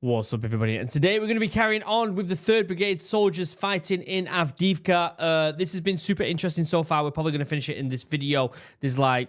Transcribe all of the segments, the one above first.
What's up, everybody? And today we're going to be carrying on with the 3rd Brigade soldiers fighting in Avdiivka. This has been super interesting so far. We're probably going to finish it in this video. There's like,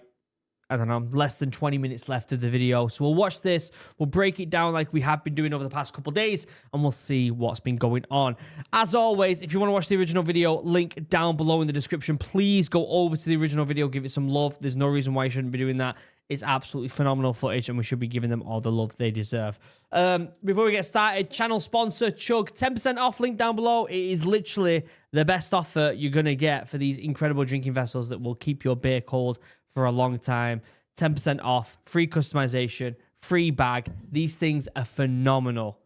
I don't know, less than 20 minutes left of the video. So we'll watch this. We'll break it down like we have been doing over the past couple days, and we'll see what's been going on. As always, if you want to watch the original video, link down below in the description. Please go over to the original video, give it some love. There's no reason why you shouldn't be doing that. It's absolutely phenomenal footage, and we should be giving them all the love they deserve. Before we get started, channel sponsor Chug, 10% off, link down below. It is literally the best offer you're going to get for these incredible drinking vessels that will keep your beer cold for a long time. 10% off, free customization, free bag. These things are phenomenal.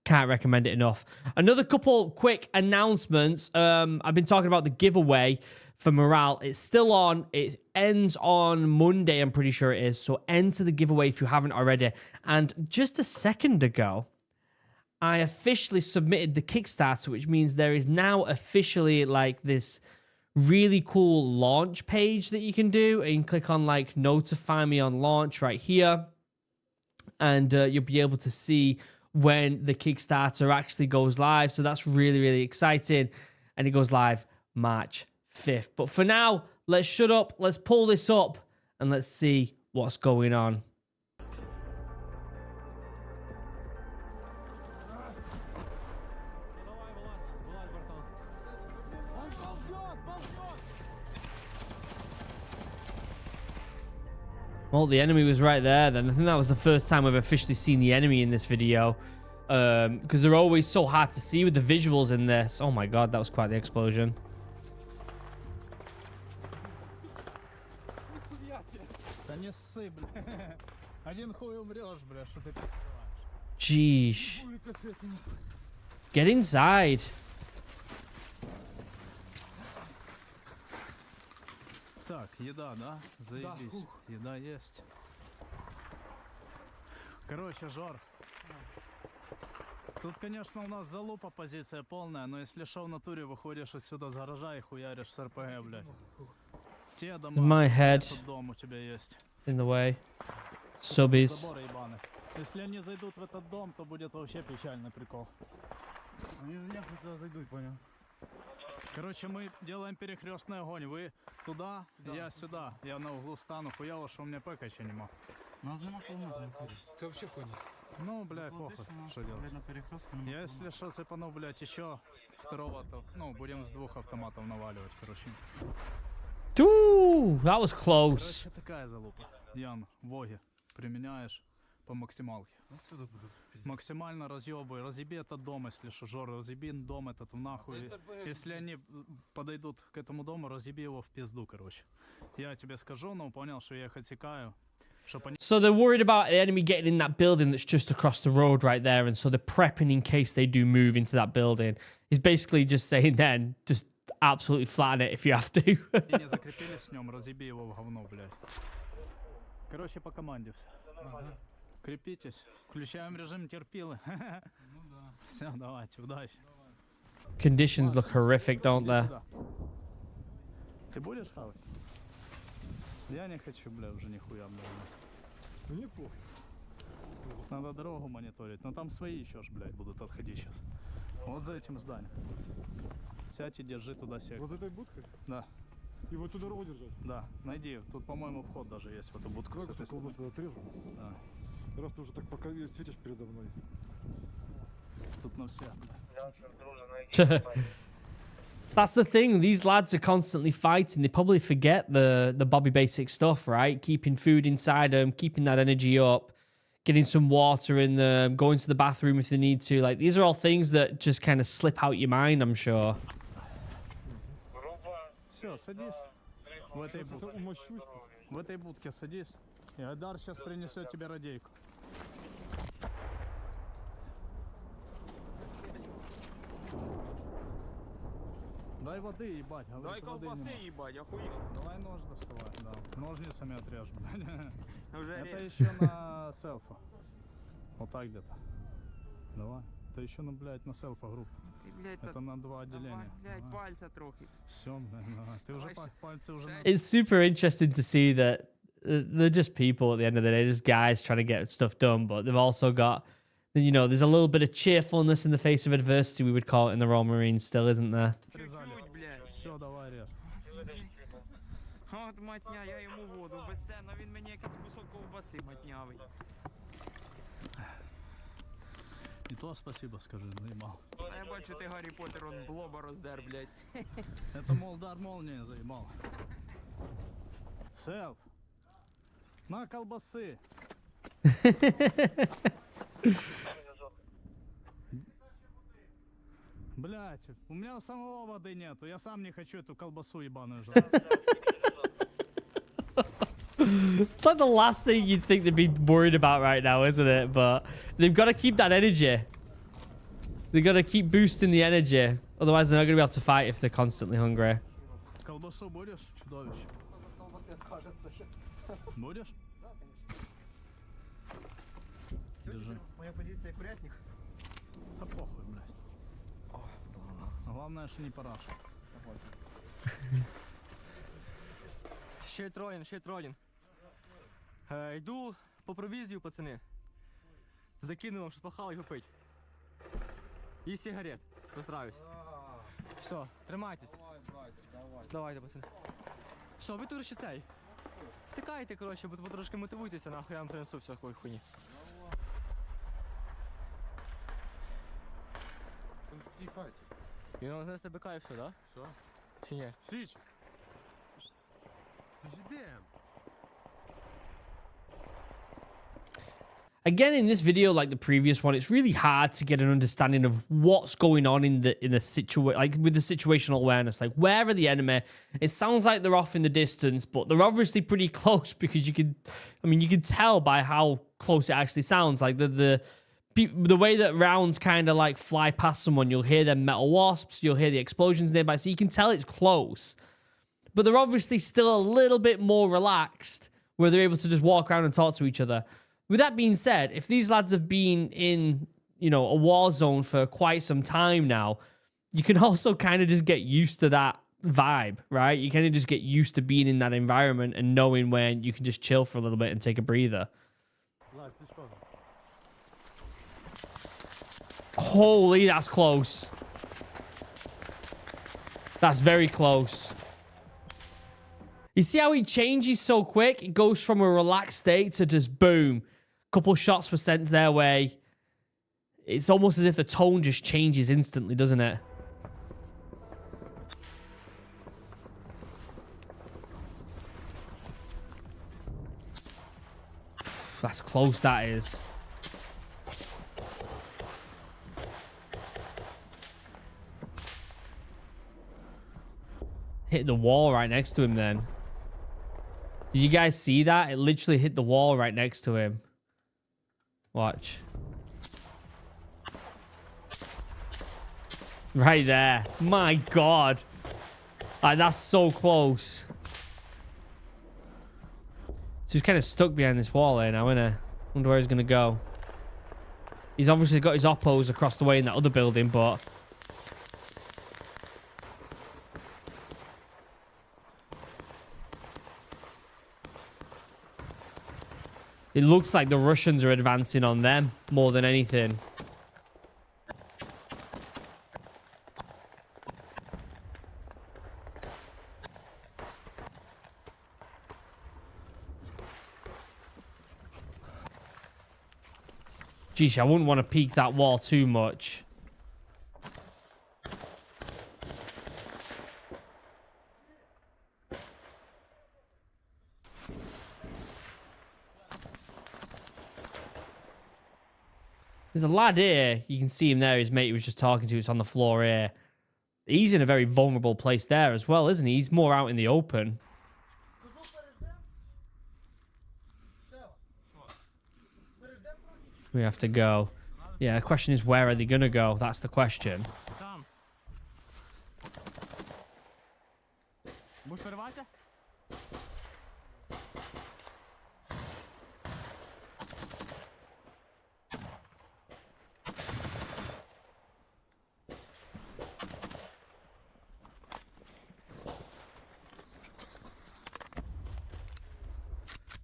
Can't recommend it enough. Another couple quick announcements. I've been talking about the giveaway for morale. It's still on. It ends on Monday, I'm pretty sure it is. So enter the giveaway if you haven't already. And just a second ago, I officially submitted the Kickstarter, which means there is now officially like this really cool launch page that you can do. And you can click on like notify me on launch right here. And you'll be able to see when the Kickstarter actually goes live. So that's really, really exciting. And it goes live March 5th. But for now, let's shut up, let's pull this up, and let's see what's going on. Well, the enemy was right there then. I think that was the first time I've officially seen the enemy in this video. Because they're always so hard to see with the visuals in this. Oh my god, that was quite the explosion. Jeez. Get inside. Так, еда, да? Заебись. Еда есть. Короче, Жор. Тут, конечно, у нас залупа позиция полная, но если шо в натуре выходишь отсюда с гаража и хуяришь с РПГ, блядь. Те дома, My head этот дом у тебя есть. in the way. Subbies. Заборы ебаны. Если они зайдут в этот дом, то будет вообще печальный прикол. Они нахуй туда зайдут, понял? Короче, мы делаем перекрестный огонь. Вы туда, да. Я сюда. Я на углу стану. Хуяло, что у меня пэка еще нема. Нас нема полноты. Это вообще хуйня. Ну, блядь, похуй. Что делать? Я, если что, цепану, блядь, еще второго, то, ну, будем с 2 автоматов наваливать, короче. Ooh, that was close. Короче, такая залупа. Ян, воги. Применяешь по максималке. Максимально разъебывай. Разъеби этот дом, если что, Жор, разъеби дом этот в нахуй. Если они подойдут к этому дому, разъеби его в пизду, короче. Я тебе скажу, но понял, что я их отсекаю. So they're worried about the enemy getting in that building that's just across the road right there, and so they're prepping in case they do move into that building. He's basically just saying then, just absolutely flatten it if you have to. Не закрепились с ним, разъеби его в говно, блядь. Короче, по команде все. Крепитесь. Включаем режим терпилы. Все, давайте, удачи. Conditions look horrific, don't they? Ты будешь хавать? Я не хочу, бля, уже нихуя, бля. Мне похуй. Надо дорогу мониторить, но там свои еще ж, блядь, будут отходить сейчас. Вот за этим зданием. Сядь и держи туда сектор. Вот этой будкой? Да. И вот ту дорогу держать? Да, найди. Тут, по-моему, вход даже есть в эту будку. Как ты колбасу отрезал? Да. Раз ты уже так пока светишь передо мной. Тут на всех, That's the thing. These lads are constantly fighting. They probably forget the Bobby Basic stuff, right? Keeping food inside them, keeping that energy up, getting some water in them, going to the bathroom if they need to. Like, these are all things that just kind of slip out your mind, I'm sure. Все, садись. В этой будке садись. И Айдар сейчас принесет тебе радейку. Дай воды, ебать. Дай колбасы, ебать, охуел. Давай нож доставай, да. Ножницами отрежем. Уже Это еще на селфа. Вот так где-то. Давай. Это еще на, блядь, на селфа группу. Это на 2 отделения. Блядь, пальца трохи. Все, блядь, давай. Ты уже пальцы уже... It's super interesting to see that they're just people at the end of the day, just guys trying to get stuff done, but they've also got You know, there's a little bit of cheerfulness in the face of adversity, we would call it in the Royal Marines still, isn't there? Чуть-чуть, блядь. Все, давай режь. От матня, я йому воду безценно, він мені якийсь кусок ковбаси матнявий. И то спасибо скажи, заебал. А я бачу, ти Гаррі Поттер, он блоба роздер, блядь. Это, мол, дар молния заебал. Селф. На колбасы. Блять, у меня самого воды нету, я сам не хочу эту колбасу ебаную жрать. It's like the last thing you'd think they'd be worried about right now, isn't it? But they've got to keep that energy. They've got to keep boosting the energy. Otherwise, they're not going to be able to fight if they're constantly hungry. Колбасу будешь, чудовище? Будешь? Держи. Моя позиция курятник. Да похуй, блядь. Главное, что не параша. Ще троєн. Йду по провізію, пацани. Закину вам, щоб пахали і попить. І сигарет. Постараюсь. Все, тримайтесь. Давайте, пацани. Все, ви тут ще цей. Втикайте, коротше, бо трошки мотивуйтеся, нахуй я вам принесу всякої хуйні. І нам знести бика і все, да? Все. Чи ні? Сич! Again, in this video, like the previous one, it's really hard to get an understanding of what's going on in the situation, like with the situational awareness. Like, where are the enemy? It sounds like they're off in the distance, but they're obviously pretty close because you can tell by how close it actually sounds. Like the way that rounds kind of like fly past someone, you'll hear them metal wasps, you'll hear the explosions nearby, so you can tell it's close. But they're obviously still a little bit more relaxed, where they're able to just walk around and talk to each other. With that being said, if these lads have been in, you know, a war zone for quite some time now, you can also kind of just get used to that vibe, right? You kind of just get used to being in that environment and knowing when you can just chill for a little bit and take a breather. Holy, that's close. That's very close. You see how he changes so quick? It goes from a relaxed state to just boom. Couple shots were sent their way. It's almost as if the tone just changes instantly, doesn't it? That's close, that is. Hit the wall right next to him then. Did you guys see that? It literally hit the wall right next to him. Watch. Right there. My God. Like, that's so close. So he's kind of stuck behind this wall here now, isn't he? Wonder where he's going to go. He's obviously got his oppos across the way in that other building, but... It looks like the Russians are advancing on them more than anything. Geez, I wouldn't want to peek that wall too much. There's a lad here. You can see him there. His mate he was just talking to. It's on the floor here. He's in a very vulnerable place there as well, isn't he? He's more out in the open. We have to go. Yeah, the question is, where are they going to go? That's the question. Там. Будеш вириватися?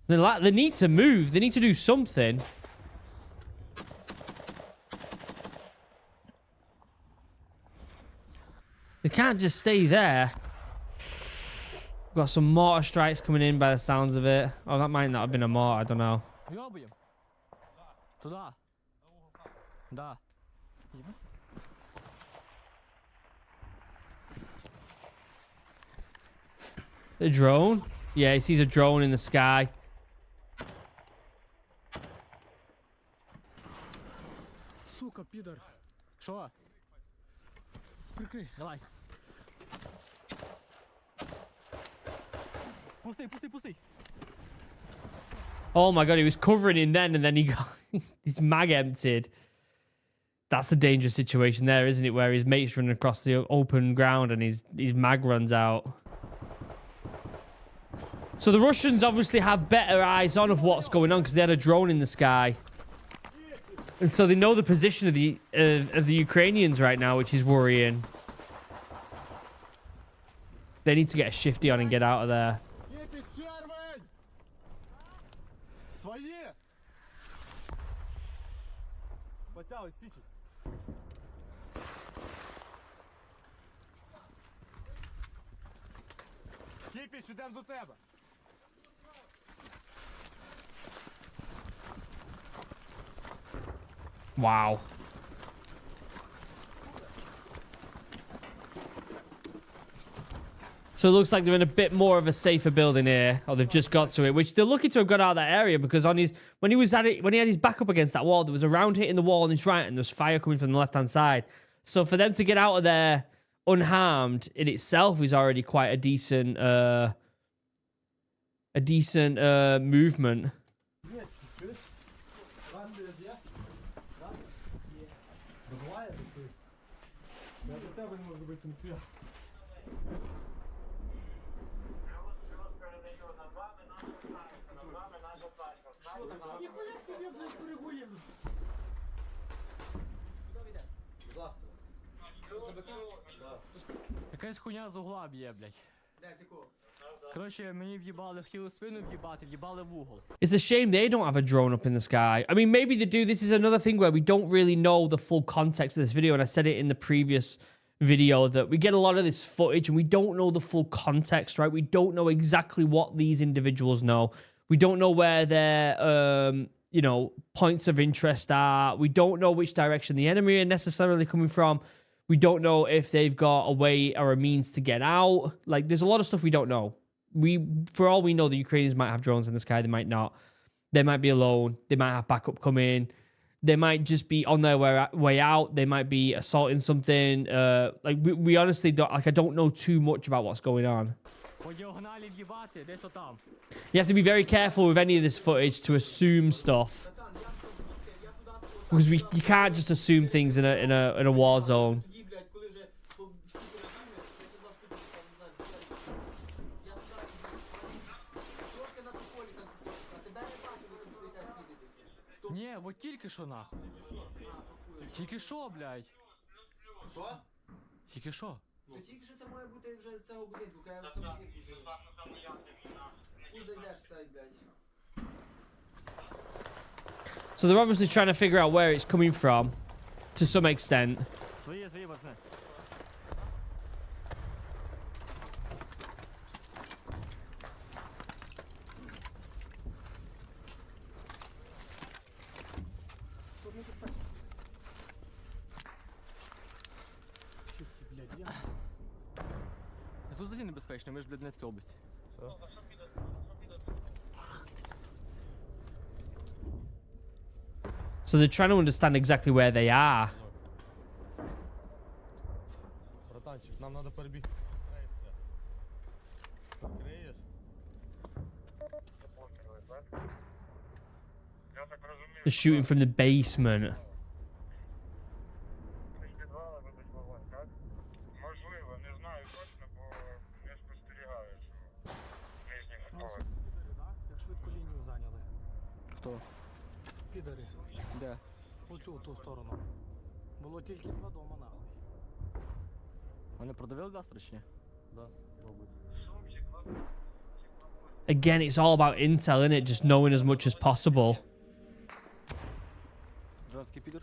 They need to move. They need to do something. They can't just stay there. Got some mortar strikes coming in by the sounds of it. Oh, that might not have been a mortar. I don't know. Йобуєм. Туда. Да. The drone? Yeah, he sees a drone in the sky. Сука, пидор. Що? Прикрий. Давай. Пустий, пустий, пустий. Oh my god, he was covering him then, and then he got his mag emptied. That's the dangerous situation there, isn't it? Where his mate's running across the open ground and his mag runs out. So the Russians obviously have better eyes on of what's going on because they had a drone in the sky. And so they know the position of the Ukrainians right now, which is worrying. They need to get a shifty on and get out of there. Свои! Потягуй, сичи. Кіпіш, ідем до тебе. Wow. So it looks like they're in a bit more of a safer building here, or they've just got to it, which they're lucky to have got out of that area because on his when he had his back up against that wall, there was a round hitting the wall on his right, and there was fire coming from the left-hand side. So for them to get out of there unharmed in itself is already quite a decent movement. Якась хуйня з угла б'є, блядь. Коротше, мені в'їбали, хотіли спину в'їбати, в'їбали в угол. It's a shame they don't have a drone up in the sky. I mean, maybe they do. This is another thing where we don't really know the full context of this video, and I said it in the previous video that we get a lot of this footage and we don't know the full context, right? We don't know exactly what these individuals know. We don't know where their, you know, points of interest are. We don't know which direction the enemy are necessarily coming from. We don't know if they've got a way or a means to get out. Like, there's a lot of stuff we don't know. For all we know, the Ukrainians might have drones in the sky. They might not. They might be alone. They might have backup coming. They might just be on their way out. They might be assaulting something. Like, we honestly don't, like, I don't know too much about what's going on. You have to be very careful with any of this footage to assume stuff. Because you can't just assume things in a war zone. Ні, от тільки що нахуй. Тільки що, блядь. Що? Тільки що? То тільки що це має бути вже з цього будинку, коли в цьому будинку вже є. Куди зайдеш цей, блядь. So they're obviously trying to figure out where it's coming from, to some extent. Свої, пацани. Тут взагалі небезпечно, ми ж в Донецькій області. So they're trying to understand exactly where they are. Братанчик, нам надо перебігти. Откриєш? They're shooting from the basement. Можливо, не знаю точно, бо не спостерігаю, що нижній наповер. Як швидко лінію зайняли. Хто? Підари. Де? Оцю ту сторону. Було тільки 2 дома, нахуй. Вони продавили гастро чи ні? Да, мабуть. Again, it's all about intel, isn't it? Just knowing as much as possible. Жорсткий підер.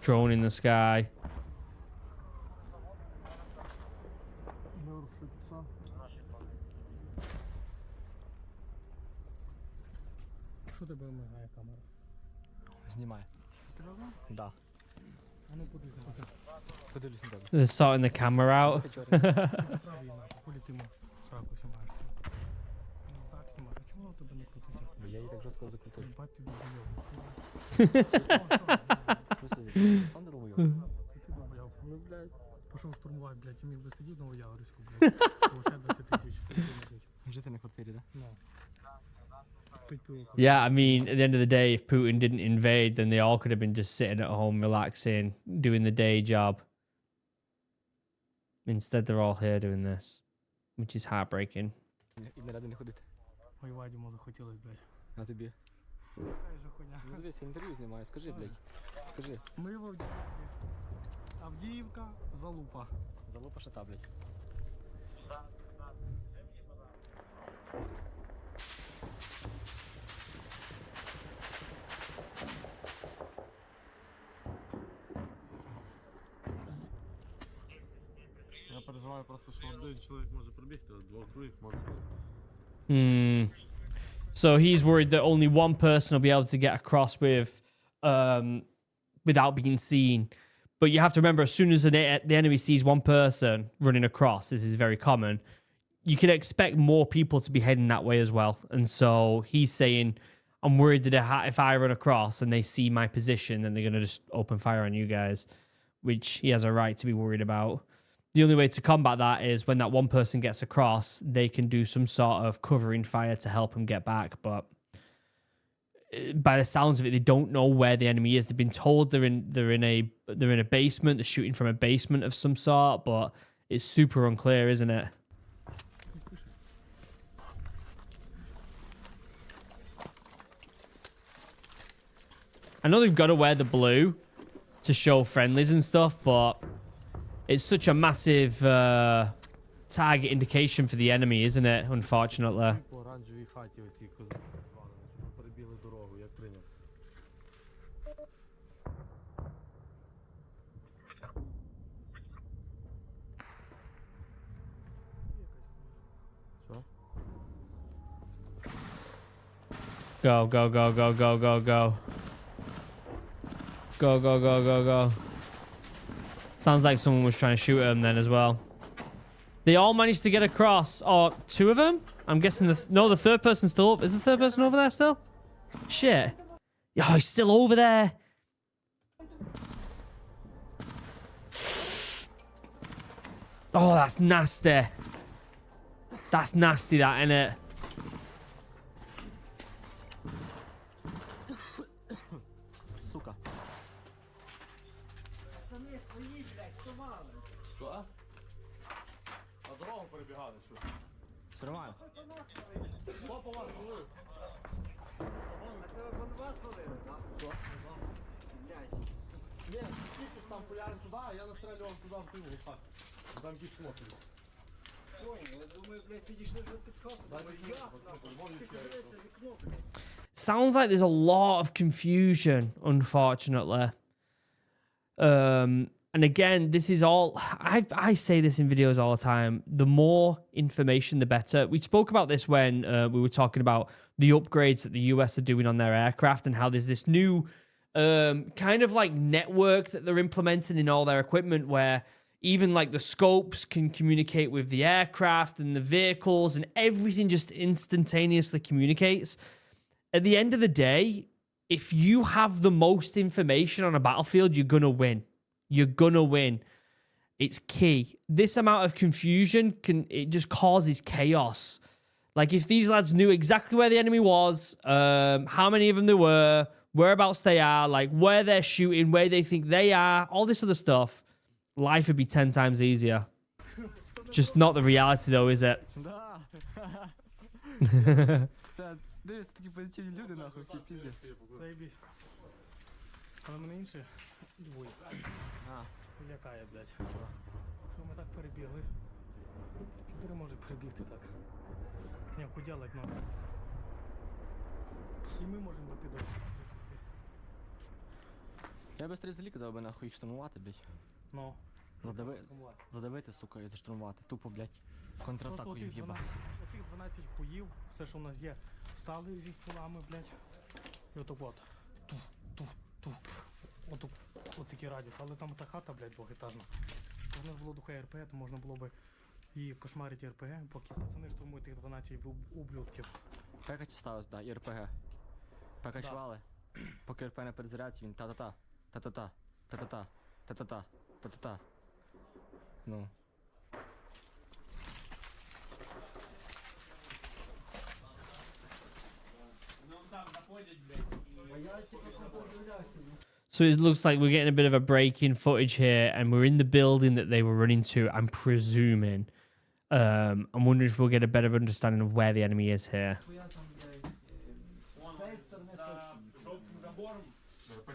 Drone in the sky. Що тебе мигає камера? Знімає. Серйозно? Да. А ну куди знімати? Подивлюсь на тебе. They're sorting the camera out. Правий нахуй, куди ти сраку знімаєш? Ну так знімати, чому воно тебе не крутиться? Бо я її так жорстко закрутив. Бать ти долбойоб. Сам долбойоб. Це ти долбойоб. Ну, блядь. Пішов штурмувати, блядь, і міг би сидіти в Новояворівську, блядь. Получає 20 тисяч. Жити на квартирі, да? Ну. Пить пиво. Yeah, I mean, at the end of the day, if Putin didn't invade, then they all could have been just sitting at home, relaxing, doing the day job. Instead, they're all here doing this, which is heartbreaking. І не ради не ходити. Воювати йому захотілось, блядь. А тобі? Така же хуйня. Ну дивись, я інтерв'ю знімаю, скажи, блядь. Скажи. Ми в Авдіївці. Авдіївка, залупа. Залупа шата, блядь. Я переживаю просто, що один чоловік може прибігти, а двох других може. So he's worried that only one person will be able to get across without being seen. But you have to remember, as soon as the enemy sees one person running across, this is very common, you can expect more people to be heading that way as well. And so he's saying, I'm worried that if I run across and they see my position, then they're going to just open fire on you guys, which he has a right to be worried about. The only way to combat that is when that one person gets across, they can do some sort of covering fire to help them get back. But by the sounds of it, they don't know where the enemy is. They've been told they're in a basement. They're shooting from a basement of some sort, but it's super unclear, isn't it? I know they've got to wear the blue to show friendlies and stuff, but it's such a massive target indication for the enemy, isn't it? Unfortunately. По оранжевій хаті оці козаки звали, щоб перебігли дорогу, як прийняв. Go, go, go, go, go, go, go. Go, go, go, go, go. Sounds like someone was trying to shoot him then as well. They all managed to get across. Oh, two of them? I'm guessing the third person's still up. Is the third person over there still? Shit. Oh, he's still over there. Oh, that's nasty. That's nasty, that, innit? Сука. Що? А дорогу перебігали, що? Тримаю. Хто по вас злив? А це ви по вас ходили, так? Блядь. Ні, тільки ж там пуляли туди, а я настрілював туди в тилу, так. Там кіпшло собі. Ой, я думаю, блядь, підійшли вже під хату. Думаю, як нахуй? Ти подивися вікно, блядь. Sounds like there's a lot of confusion, unfortunately. And again, this is all I say this in videos all the time. The more information, the better. We spoke about this when we were talking about the upgrades that the US are doing on their aircraft and how there's this new kind of like network that they're implementing in all their equipment where even like the scopes can communicate with the aircraft and the vehicles and everything just instantaneously communicates. At the end of the day, if you have the most information on a battlefield, you're going to win. You're going to win. It's key. This amount of confusion it just causes chaos. Like if these lads knew exactly where the enemy was, how many of them there were, whereabouts they are, like where they're shooting, where they think they are, all this other stuff, life would be 10 times easier. Just not the reality though, is it? Да. Дивись, такі позитивні люди, нахуй, всі піздець. Заєбісь. Але мене інше двоє. А, Лякає, блядь. Що? Що ми так перебігли? Підери можуть перебігти так. Не худялать надо. І ми можемо до підори. Я би стрій казав би нахуй їх штурмувати, блядь. Ну. Задавити, сука, і заштурмувати. Тупо, блядь, Просто контратакою отих в'єба. 12 хуїв, все, що в нас є, встали зі стволами, блядь. І отак от. Тух. От такий радіус. Але там та хата, блядь, двохетажна. Якщо в нас було духе РП, то можна було би і кошмарити РП, поки пацани штурмують тих 12 ублюдків. Пекач ставив, да, і РПГ. Пекач Да. вали. Поки РП не перезарядці, він та-та-та, та-та-та, та-та-та, та-та-та, та-та-та. Ну. So it looks like we're getting a bit of a break in footage here, and we're in the building that they were running to, I'm presuming. I'm wondering if we'll get a better understanding of where the enemy is here. Хуя там, блядь, з цієї сторони точно. Жовтим забором,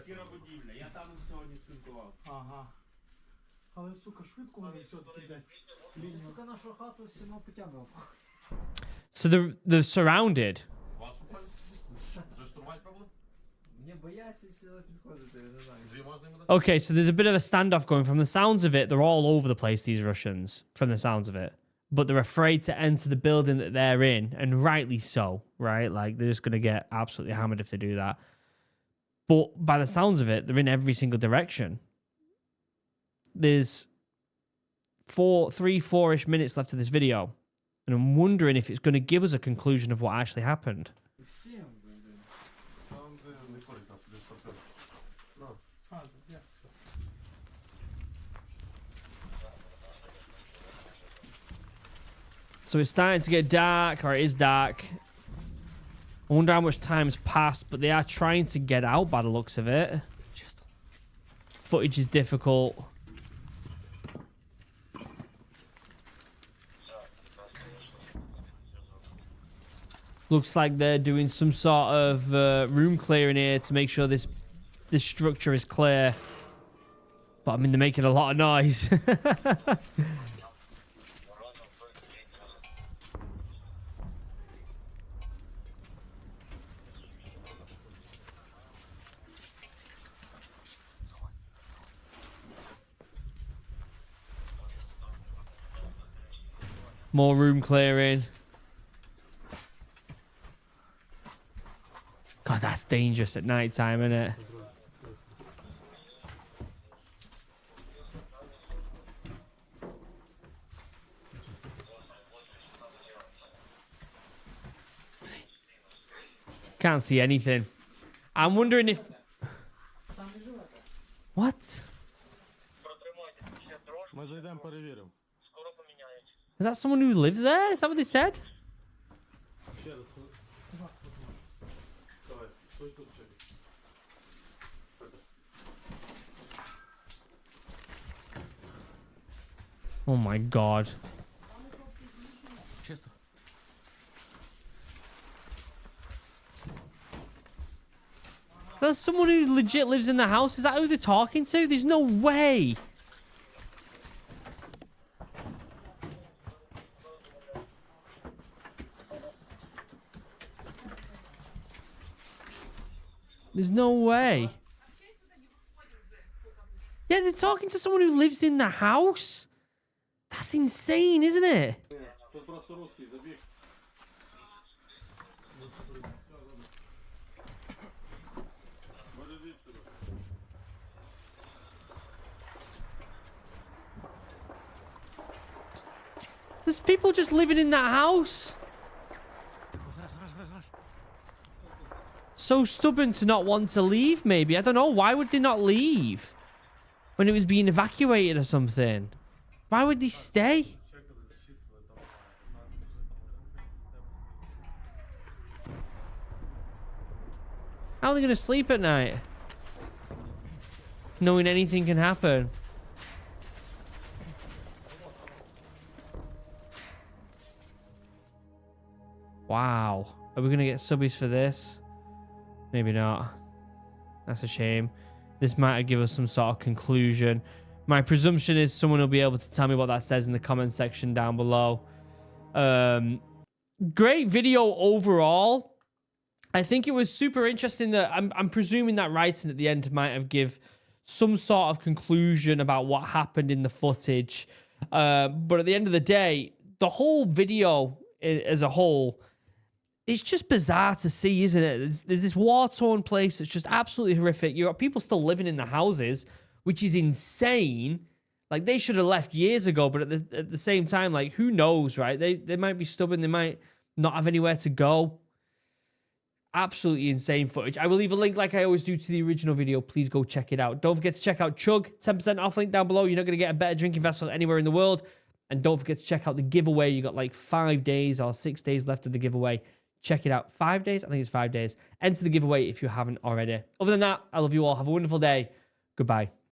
сіра будівля. Я там сьогодні спілкував. Ага. Але, сука, швидко вони все-таки, блядь. Сука, нашу хату все одно потягнув. So they're surrounded. Вашу паль? Вже штурмувати пробували? Не бояться сюди підходити, я не знаю. Дві можна йому дати? Okay, so there's a bit of a standoff going. From the sounds of it, they're all over the place, these Russians, from the sounds of it. But they're afraid to enter the building that they're in, and rightly so, right? Like, they're just going to get absolutely hammered if they do that. But by the sounds of it, they're in every single direction. There's 4-ish minutes left of this video, and I'm wondering if it's going to give us a conclusion of what actually happened. Всім, блядь. Там, де не ходить нас, де стартер. А, я. So it's starting to get dark, or it is dark. I wonder how much time's passed, but they are trying to get out by the looks of it. Footage is difficult. Looks like they're doing some sort of room clearing here to make sure this structure is clear. But I mean, they're making a lot of noise. More room clearing. God, that's dangerous at night time, isn't it? Can't see anything. I'm wondering if... What? Ми зайдемо, перевіримо. Is that someone who lives there? Is that what they said? Ще раз. Давай, стой тут ще. Oh my god. Чисто. There's someone who legit lives in the house. Is that who they're talking to? There's no way. There's no way. Yeah, they're talking to someone who lives in the house. That's insane, isn't it? Тут просто русский забіг. Вилежіть сюди. There's people just living in that house. So stubborn to not want to leave, maybe. I don't know. Why would they not leave? When it was being evacuated or something. Why would they stay? How are they going to sleep at night? Knowing anything can happen. Wow. Are we going to get subbies for this? Maybe not. That's a shame. This might give us some sort of conclusion. My presumption is someone will be able to tell me what that says in the comment section down below. Great video overall. I think it was super interesting that I'm presuming that writing at the end might have give some sort of conclusion about what happened in the footage. But at the end of the day, the whole video as a whole, it's just bizarre to see, isn't it? There's this war-torn place that's just absolutely horrific. You got people still living in the houses, which is insane. Like, they should have left years ago, but at the same time, like, who knows, right? They might be stubborn. They might not have anywhere to go. Absolutely insane footage. I will leave a link, like I always do, to the original video. Please go check it out. Don't forget to check out Chug. 10% off, link down below. You're not going to get a better drinking vessel anywhere in the world. And don't forget to check out the giveaway. You got like 5 days or 6 days left of the giveaway. Check it out. 5 days? I think it's 5 days. Enter the giveaway if you haven't already. Other than that, I love you all. Have a wonderful day. Goodbye.